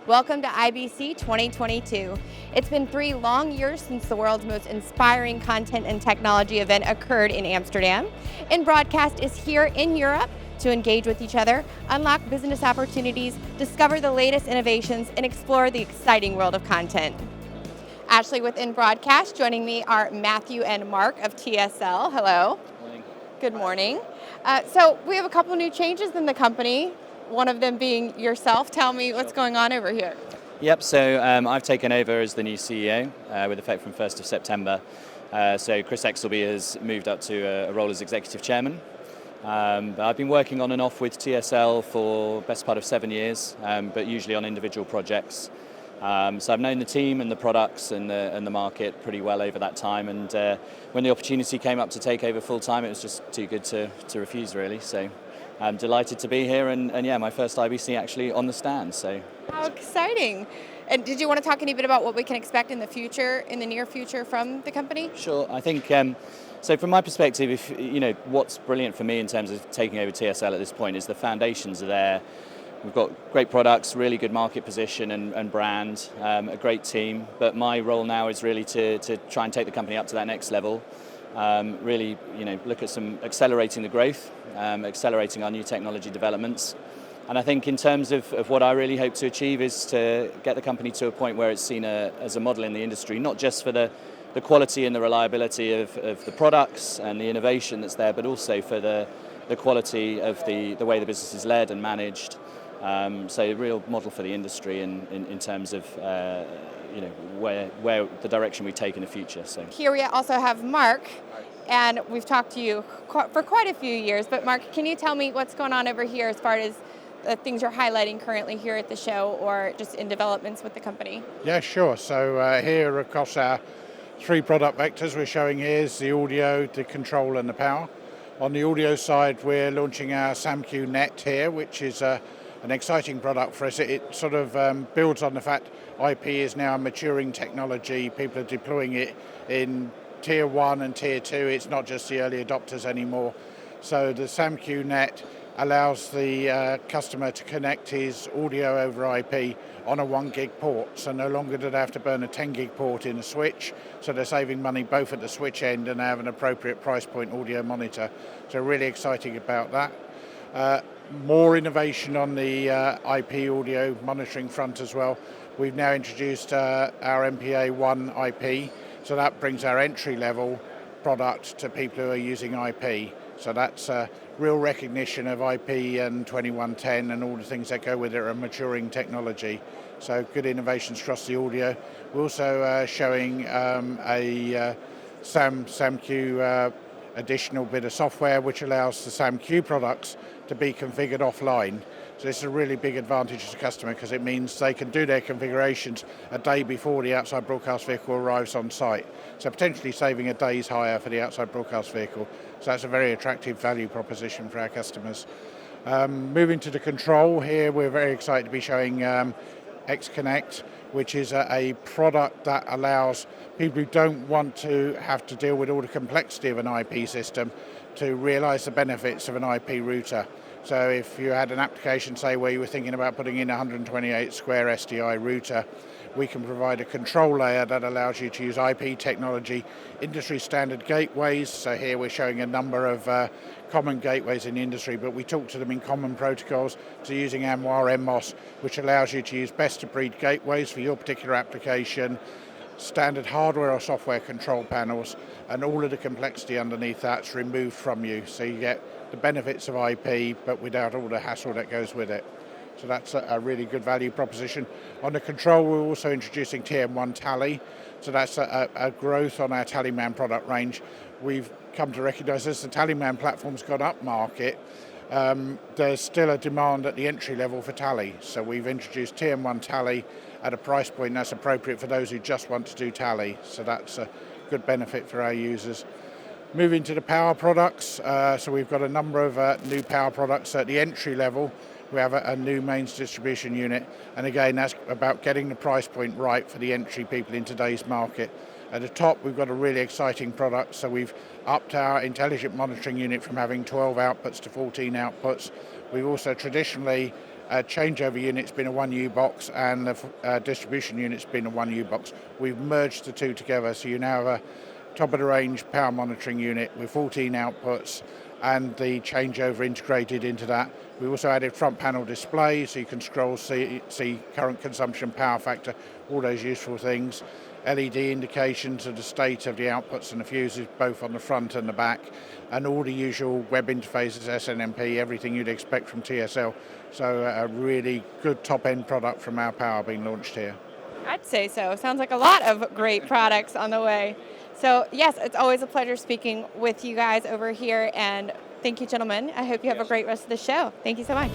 Welcome to IBC 2022. It's been 3 long years since the world's most inspiring content and technology event occurred in Amsterdam. InBroadcast is here in Europe to engage with each other, unlock business opportunities, discover the latest innovations, and explore the exciting world of content. Ashley with InBroadcast. Joining me are Matthew and Mark of TSL. Hello. Morning. Good morning. So we have a couple new changes in the company, one of them being yourself. Tell me what's going on over here. Yep, so I've taken over as the new CEO with effect from 1st of September. So Chris Exelby has moved up to a role as Executive Chairman. But I've been working on and off with TSL for the best part of 7 years, but usually on individual projects. So I've known the team and the products and the market pretty well over that time, and when the opportunity came up to take over full time, it was just too good to refuse, really. So I'm delighted to be here, and yeah, my first IBC actually on the stand. So how exciting! And did you want to talk any bit about what we can expect in the future, in the near future, from the company? Sure. I think so. From my perspective, if you know what's brilliant for me in terms of taking over TSL at this point is the foundations are there. We've got great products, really good market position and brand, a great team. But my role now is really to try and take the company up to that next level. Really, look at some accelerating the growth, accelerating our new technology developments. And I think in terms of what I really hope to achieve is to get the company to a point where it's seen as a model in the industry, not just for the quality and the reliability of the products and the innovation that's there, but also for the quality of the way the business is led and managed. So a real model for the industry in terms of where the direction we take in the future. So here we also have Mark, and we've talked to you for quite a few years. But Mark, can you tell me what's going on over here as far as things you're highlighting currently here at the show, or just in developments with the company? Yeah, sure. So here across our 3 product vectors we're showing here is the audio, the control, and the power. On the audio side, we're launching our SamQ Net here, which is an exciting product for us. It sort of builds on the fact IP is now a maturing technology. People are deploying it in Tier 1 and Tier 2. It's not just the early adopters anymore. So the SamQ Net allows the customer to connect his audio over IP on a 1 gig port. So no longer do they have to burn a 10 gig port in a switch. So they're saving money both at the switch end and have an appropriate price point audio monitor. So really exciting about that. More innovation on the IP audio monitoring front as well. We've now introduced our MPA-1 IP, so that brings our entry-level product to people who are using IP. So that's a real recognition of IP and 2110 and all the things that go with it are maturing technology. So good innovations across the audio. We're also showing a SamQ additional bit of software which allows the SamQ products to be configured offline. So this is a really big advantage to the customer because it means they can do their configurations a day before the outside broadcast vehicle arrives on site. So potentially saving a day's hire for the outside broadcast vehicle. So that's a very attractive value proposition for our customers. Moving to the control here, we're very excited to be showing XConnect, which is a product that allows people who don't want to have to deal with all the complexity of an IP system to realize the benefits of an IP router. So if you had an application, say, where you were thinking about putting in a 128 square SDI router, we can provide a control layer that allows you to use IP technology, industry standard gateways. So here we're showing a number of common gateways in the industry, but we talk to them in common protocols, to using AMWA MMOS, which allows you to use best of breed gateways for your particular application, standard hardware or software control panels, and all of the complexity underneath that's removed from you. So you get the benefits of IP, but without all the hassle that goes with it. So that's a really good value proposition. On the control, we're also introducing TM1 Tally. So that's a growth on our Tallyman product range. We've come to recognize as the Tallyman platform's gone up market, there's still a demand at the entry level for Tally. So we've introduced TM1 Tally at a price point that's appropriate for those who just want to do Tally. So that's a good benefit for our users. Moving to the power products, so we've got a number of new power products at the entry level. We have a new mains distribution unit, and again that's about getting the price point right for the entry people in today's market. At the top we've got a really exciting product, so we've upped our intelligent monitoring unit from having 12 outputs to 14 outputs. We've also traditionally changeover unit's been a 1U box, and the distribution unit's been a 1U box. We've merged the two together, so you now have a top-of-the-range power monitoring unit with 14 outputs and the changeover integrated into that. We also added front panel display, so you can scroll, see current consumption, power factor, all those useful things. LED indications of the state of the outputs and the fuses, both on the front and the back, and all the usual web interfaces, SNMP, everything you'd expect from TSL. So a really good top-end product from our power being launched here. I'd say so. Sounds like a lot of great products on the way. So yes, it's always a pleasure speaking with you guys over here, and thank you, gentlemen. I hope you have a great rest of the show. Thank you so much.